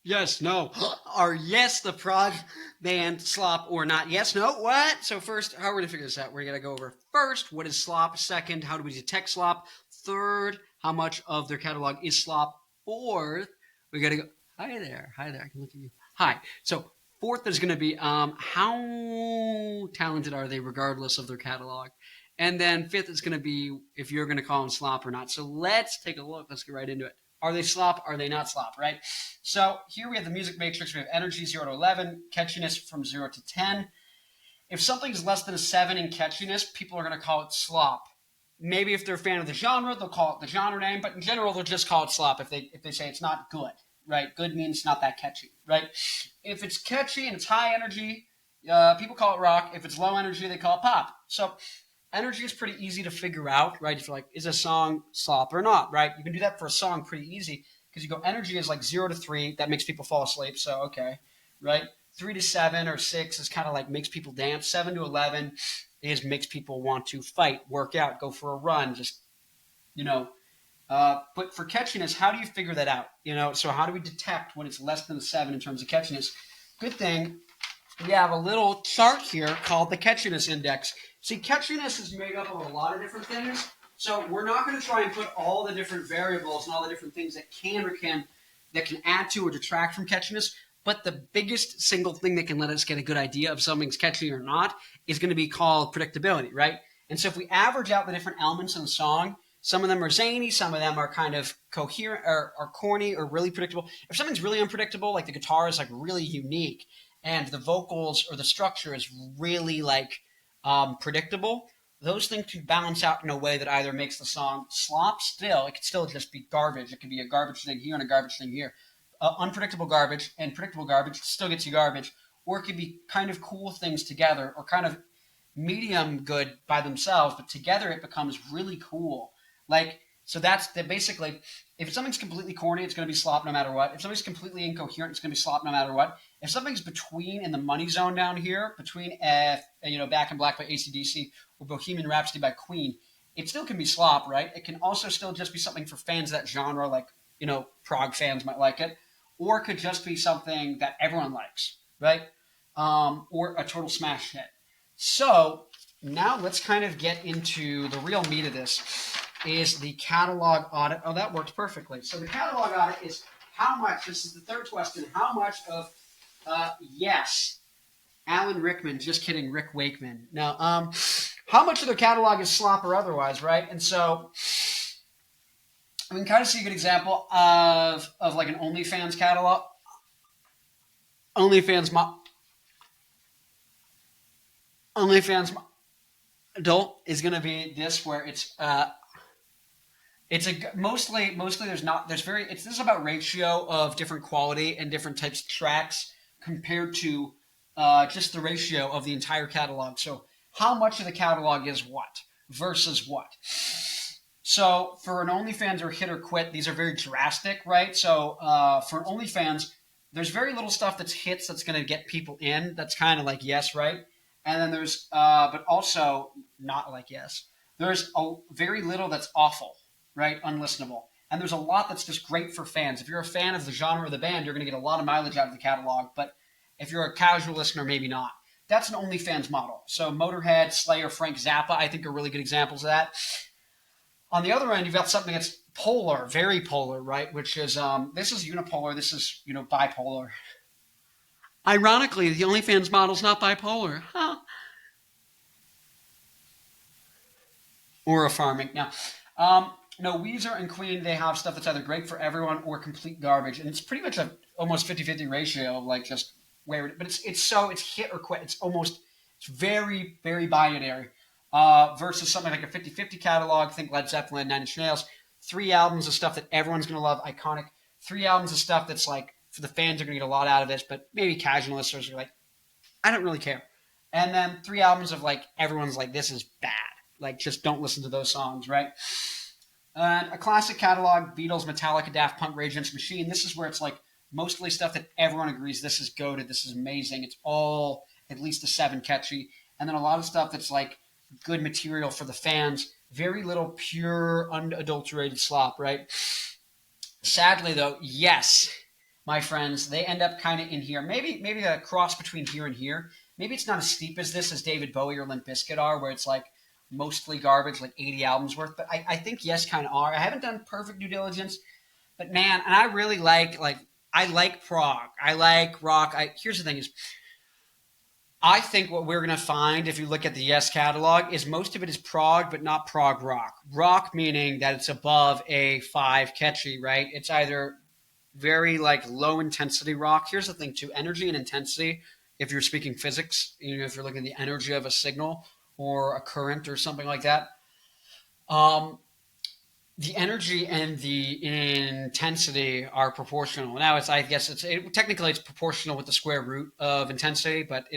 Yes, no, or yes, the prog band Slop, or not. Yes, no, what? So first, how are we gonna figure this out? We're gonna go over first, what is Slop? Second, how do we detect Slop? Third, how much of their catalog is Slop? Fourth, we gotta go. Hi there. I can look at you. Hi. So fourth is gonna be how talented are they, regardless of their catalog? And then fifth is gonna be if you're gonna call them Slop or not. So let's take a look. Let's get right into it. Are they Slop? Are they not Slop? Right? So here we have the music matrix. We have energy 0 to 11, catchiness from 0 to 10. If something's less than a 7 in catchiness, people are going to call it slop. Maybe if they're a fan of the genre, they'll call it the genre name, but in general, they'll just call it slop if they say it's not good, right? Good means not that catchy, right? If it's catchy and it's high energy, people call it rock. If it's low energy, they call it pop. So energy is pretty easy to figure out, right? If you're like, is a song slop or not, right? You can do that for a song pretty easy because you go energy is like 0 to 3. That makes people fall asleep. So, okay, right? 3 to 7 or 6 is kind of like makes people dance. 7 to 11 is makes people want to fight, work out, go for a run, just, you know. But for catchiness, how do you figure that out? So how do we detect when it's less than a 7 in terms of catchiness? Good thing we have a little chart here called the catchiness index. See, catchiness is made up of a lot of different things. So we're not going to try and put all the different variables and all the different things that can add to or detract from catchiness. But the biggest single thing that can let us get a good idea of something's catchy or not is going to be called predictability, right? And so if we average out the different elements in a song, some of them are zany, some of them are kind of coherent or corny or really predictable. If something's really unpredictable, like the guitar is like really unique, and the vocals or the structure is really like predictable, those things can balance out in a way that either makes the song slop still, it could still just be garbage. It could be a garbage thing here and a garbage thing here. Unpredictable garbage and predictable garbage still gets you garbage. Or it could be kind of cool things together or kind of medium good by themselves, but together it becomes really cool. Like, so that's the basically, if something's completely corny, it's going to be slop no matter what. If something's completely incoherent, it's going to be slop no matter what. If something's between in the money zone down here, between Back in Black by AC/DC or Bohemian Rhapsody by Queen, it still can be slop, right? It can also still just be something for fans of that genre, like prog fans might like it, or it could just be something that everyone likes, right? Or a total smash hit. So now let's kind of get into the real meat of this. Is the catalog audit. Oh, that worked perfectly. So the catalog audit is how much, this is the third question, how much of, yes, Alan Rickman, just kidding, Rick Wakeman. Now, how much of their catalog is slop or otherwise, right? And so we can kind of see a good example of like an OnlyFans catalog. OnlyFans adult is going to be this, where it's mostly this is about ratio of different quality and different types of tracks compared to just the ratio of the entire catalog. So how much of the catalog is what versus what. So for an OnlyFans or hit or quit, these are very drastic, right? So for an OnlyFans, there's very little stuff that's hits that's going to get people in. That's kind of like yes, right? And then there's, but also not like yes. There's very little that's awful, right? Unlistenable. And there's a lot that's just great for fans. If you're a fan of the genre of the band, you're going to get a lot of mileage out of the catalog. But if you're a casual listener, maybe not. That's an OnlyFans model. So Motorhead, Slayer, Frank Zappa, I think are really good examples of that. On the other end, you've got something that's polar, very polar, right? Which is, this is unipolar, this is, bipolar. Ironically, the OnlyFans model's not bipolar. Huh. Or affirming. Now, no, Weezer and Queen, they have stuff that's either great for everyone or complete garbage. And it's pretty much a almost 50-50 ratio of like just where, but it's hit or quit. It's very, very binary. Versus something like a 50-50 catalog, think Led Zeppelin, Nine Inch Nails. 3 albums of stuff that everyone's going to love, iconic. 3 albums of stuff that's like, for the fans are going to get a lot out of this, but maybe casual listeners are like, I don't really care. And then 3 albums of like, everyone's like, this is bad. Like, just don't listen to those songs, right? And a classic catalog, Beatles, Metallica, Daft Punk, Rage Against the Machine. This is where it's like mostly stuff that everyone agrees this is goated, this is amazing. It's all at least a 7 catchy. And then a lot of stuff that's like good material for the fans. Very little pure, unadulterated slop, right? Sadly, though, yes, my friends, they end up kind of in here. Maybe a cross between here and here. Maybe it's not as steep as this as David Bowie or Limp Bizkit are, where it's like mostly garbage, like 80 albums worth. But I think Yes kind of are. I haven't done perfect due diligence, but man, and I really like I like prog. I like rock. Here's the thing is, I think what we're going to find if you look at the Yes catalog is most of it is prog, but not prog rock. Rock meaning that it's above a 5 catchy, right? It's either very like low intensity rock. Here's the thing too, energy and intensity, if you're speaking physics, if you're looking at the energy of a signal or a current or something like that, the energy and the intensity are proportional. Now I guess technically it's proportional with the square root of intensity, but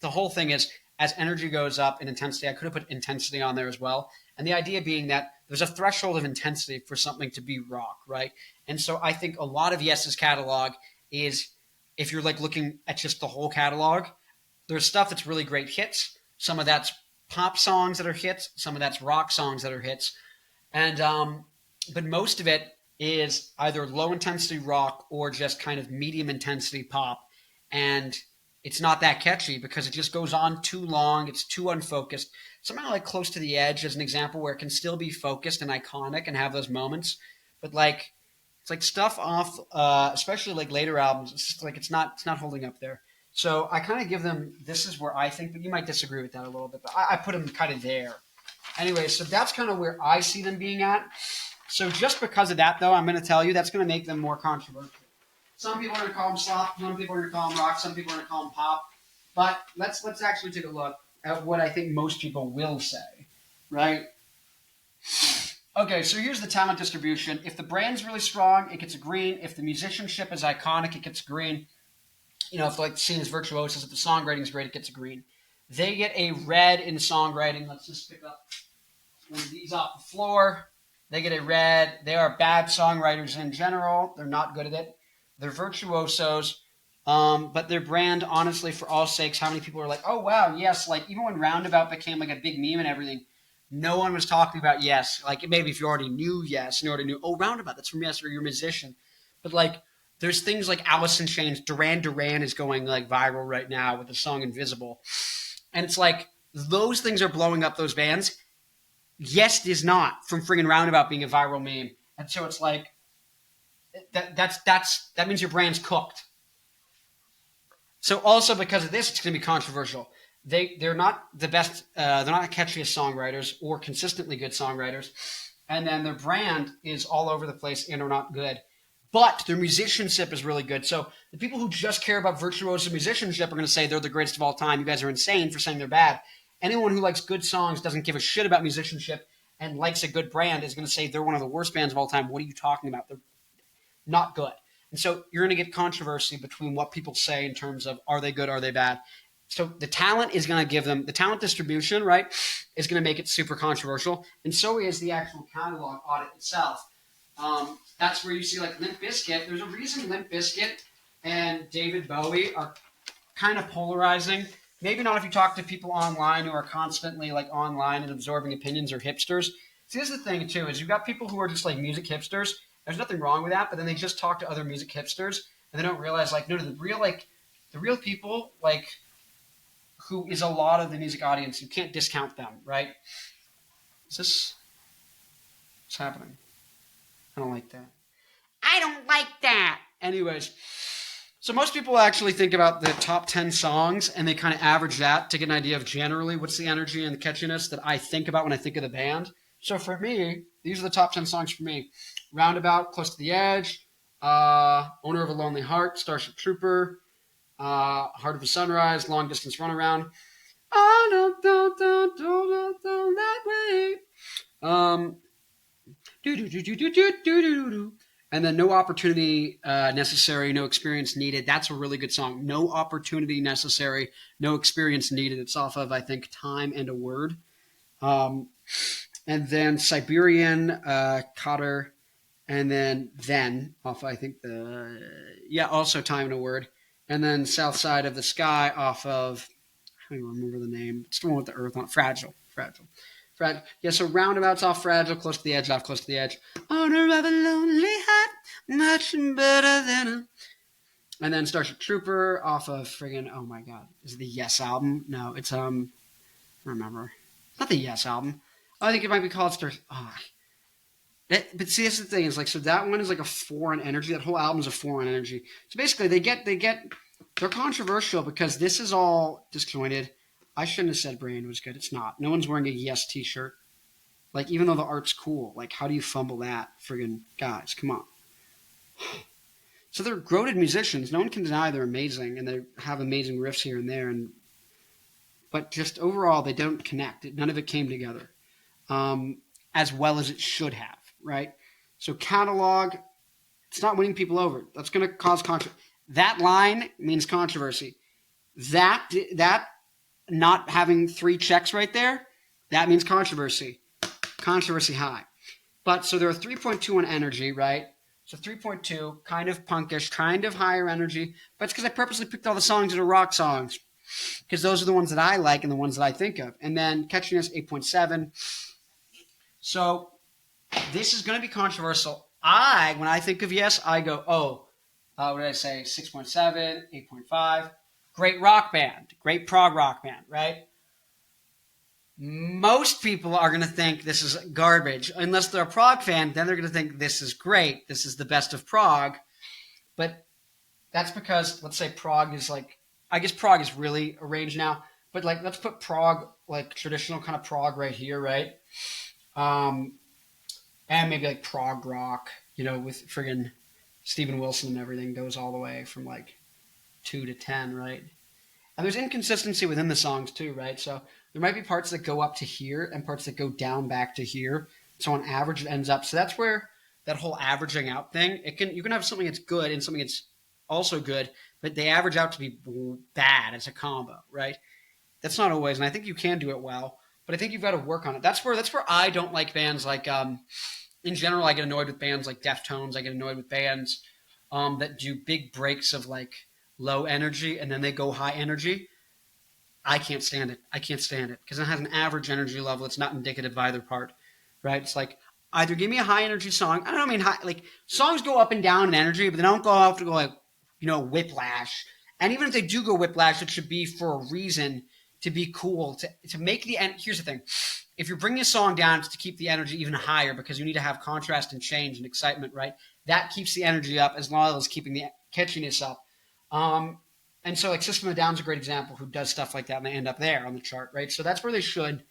the whole thing is as energy goes up in intensity, I could have put intensity on there as well. And the idea being that there's a threshold of intensity for something to be rock, right? And so I think a lot of Yes's catalog is, if you're like looking at just the whole catalog, there's stuff that's really great hits. Some of that's pop songs that are hits. Some of that's rock songs that are hits. And but most of it is either low intensity rock or just kind of medium intensity pop. And it's not that catchy because it just goes on too long. It's too unfocused. Something like Close to the Edge is an example where it can still be focused and iconic and have those moments. But like, it's like stuff off, especially like later albums. It's just like it's not holding up there. So I kind of give them. This is where I think, but you might disagree with that a little bit. But I put them kind of there. Anyway, so that's kind of where I see them being at. So just because of that, though, I'm going to tell you that's going to make them more controversial. Some people are going to call them slop. Some people are going to call them rock. Some people are going to call them pop. But let's actually take a look at what I think most people will say, right? Okay, so here's the talent distribution. If the brand's really strong, it gets a green. If the musicianship is iconic, it gets a green. If like the scene is virtuosos, if the songwriting is great, it gets a green. They get a red in songwriting. Let's just pick up one of these off the floor. They get a red. They are bad songwriters in general. They're not good at it. They're virtuosos, but their brand, honestly, for all sakes, how many people are like, oh, wow, Yes. Like, even when Roundabout became like a big meme and everything, no one was talking about Yes. Like, maybe if you already knew Yes and you already knew, oh, Roundabout, that's from Yes, or you're a musician. But, like, there's things like Alice in Chains. Duran Duran is going, like, viral right now with the song Invisible. And it's like, those things are blowing up those bands. Yes is not, from friggin' Roundabout being a viral meme. And so it's like, that means your brand's cooked. So also because of this, it's going to be controversial. They're not the best. They're not the catchiest songwriters or consistently good songwriters, and then their brand is all over the place and are not good. But their musicianship is really good. So the people who just care about virtuoso musicianship are going to say they're the greatest of all time. You guys are insane for saying they're bad. Anyone who likes good songs, doesn't give a shit about musicianship, and likes a good brand is going to say they're one of the worst bands of all time. What are you talking about? They're not good. And so you're going to get controversy between what people say in terms of are they good, are they bad. So the talent is going to give them, the talent distribution, right, is going to make it super controversial. And so is the actual catalog audit itself. That's where you see like Limp Bizkit. There's a reason Limp Bizkit and David Bowie are kind of polarizing. Maybe not if you talk to people online who are constantly like online and absorbing opinions or hipsters. See, this is the thing too, is you've got people who are just like music hipsters. There's nothing wrong with that, but then they just talk to other music hipsters and they don't realize like, no, the real people, like, who is a lot of the music audience, you can't discount them, right? What's happening? I don't like that. I don't like that. Anyways, so most people actually think about the top 10 songs and they kind of average that to get an idea of generally what's the energy and the catchiness that I think about when I think of the band. So for me, these are the top 10 songs for me. Roundabout, Close to the Edge, Owner of a Lonely Heart, Starship Trooper, Heart of a Sunrise, Long Distance Runaround. Oh, no, don't that way. And then No Opportunity Necessary, No Experience Needed. That's a really good song. No Opportunity Necessary, No Experience Needed. It's off of, I think, Time and a Word. And then Siberian, Cotter, and then off, I think, also Time and a Word. And then South Side of the Sky off of, I don't even remember the name. It's the one with the earth on it. Fragile. Yeah, so Roundabout's off Fragile, Close to the Edge, off Close to the Edge. Owner of a lonely heart, much better than a And then Starship Trooper off of friggin', oh my god, is it the Yes album? No, it's I don't remember. It's not the Yes album. I think it might be called but see, that's the thing is like, so that one is like a 4 on energy. That whole album's a 4 on energy. So basically, they're controversial because this is all disjointed. I shouldn't have said Brand was good. It's not. No one's wearing a Yes t-shirt. Like, even though the art's cool, like, how do you fumble that? Friggin' guys, come on. So they're goated musicians. No one can deny they're amazing, and they have amazing riffs here and there. But just overall, they don't connect. None of it came together as well as it should have. Right? So catalog, it's not winning people over. That's going to cause controversy. That line means controversy. That not having 3 checks right there, that means controversy. Controversy high. But so there are 3.2 on energy, right? So 3.2, kind of punkish, kind of higher energy. But it's because I purposely picked all the songs that are rock songs. Because those are the ones that I like and the ones that I think of. And then catchiness, 8.7. So this is going to be controversial. When I think of Yes, I go, what did I say? 6.7, 8.5. Great rock band. Great prog rock band, right? Most people are going to think this is garbage. Unless they're a prog fan, then they're going to think this is great. This is the best of prog. But that's because, let's say prog is like, I guess prog is really arranged now. But like, let's put prog, like traditional kind of prog right here, right? And maybe like prog rock, with friggin' Steven Wilson and everything goes all the way from like 2 to 10, right? And there's inconsistency within the songs too, right? So there might be parts that go up to here and parts that go down back to here. So on average, it ends up. So that's where that whole averaging out thing, you can have something that's good and something that's also good, but they average out to be bad as a combo, right? That's not always, and I think you can do it well, but I think you've got to work on it. That's where I don't like bands like, in general, I get annoyed with bands like Deftones. I get annoyed with bands that do big breaks of like low energy and then they go high energy. I can't stand it. Because it has an average energy level. It's not indicative of either part, right? It's like either give me a high energy song. I don't mean high, like songs go up and down in energy, but they don't go out to go like, whiplash. And even if they do go whiplash, it should be for a reason to be cool, to make the end. Here's the thing. If you're bringing a song down, it's to keep the energy even higher because you need to have contrast and change and excitement, right? That keeps the energy up as well as keeping the catchiness up. And so like System of a Down's a great example who does stuff like that and they end up there on the chart, right? So that's where they should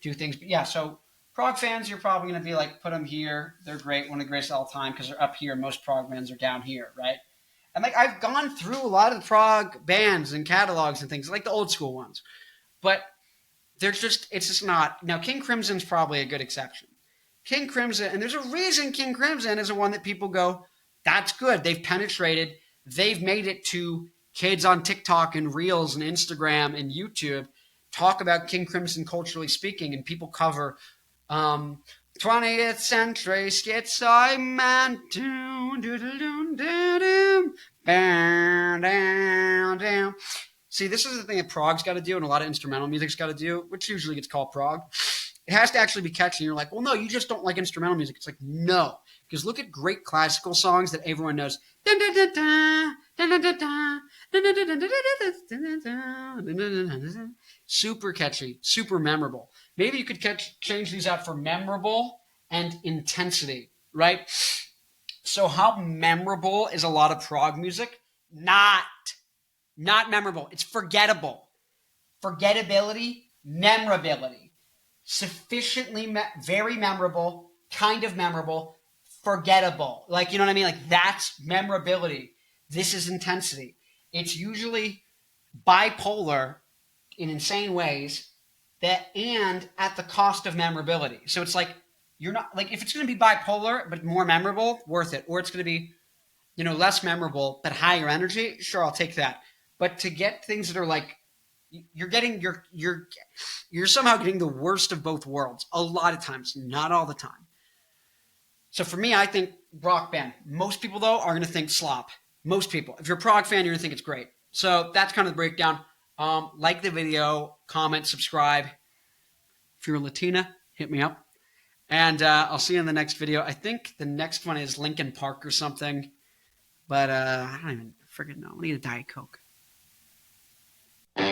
do things. But yeah, so prog fans, you're probably going to be like, put them here. They're great, one of the greatest of all time because they're up here. Most prog bands are down here, right? And like I've gone through a lot of the prog bands and catalogs and things, like the old school ones. But it's just not. Now, King Crimson's probably a good exception. King Crimson, and there's a reason King Crimson is the one that people go, that's good. They've penetrated. They've made it to kids on TikTok and Reels and Instagram and YouTube talk about King Crimson culturally speaking, and people cover 20th century schizo man. See, this is the thing that prog's got to do and a lot of instrumental music's got to do, which usually gets called prog. It has to actually be catchy. You're like, well, no, you just don't like instrumental music. It's like, no. Because look at great classical songs that everyone knows. Super catchy, super memorable. Maybe you could change these out for memorable and intensity, right? So how memorable is a lot of prog music? Not memorable. It's forgettable. Forgettability, memorability. Sufficiently, very memorable, kind of memorable, forgettable. Like, you know what I mean? Like, that's memorability. This is intensity. It's usually bipolar in insane ways and at the cost of memorability. So it's like, you're not, like, if it's going to be bipolar but more memorable, worth it. Or it's going to be, less memorable but higher energy, sure, I'll take that. But to get things that are like, you're somehow getting the worst of both worlds a lot of times, not all the time. So for me, I think rock band. Most people, though, are going to think Slop. Most people. If you're a prog fan, you're going to think it's great. So that's kind of the breakdown. Like the video, comment, subscribe. If you're a Latina, hit me up. And I'll see you in the next video. I think the next one is Linkin Park or something. But I don't even friggin' know. I'm gonna get a Diet Coke. Let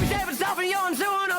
me save it, stop it, you're on, so on,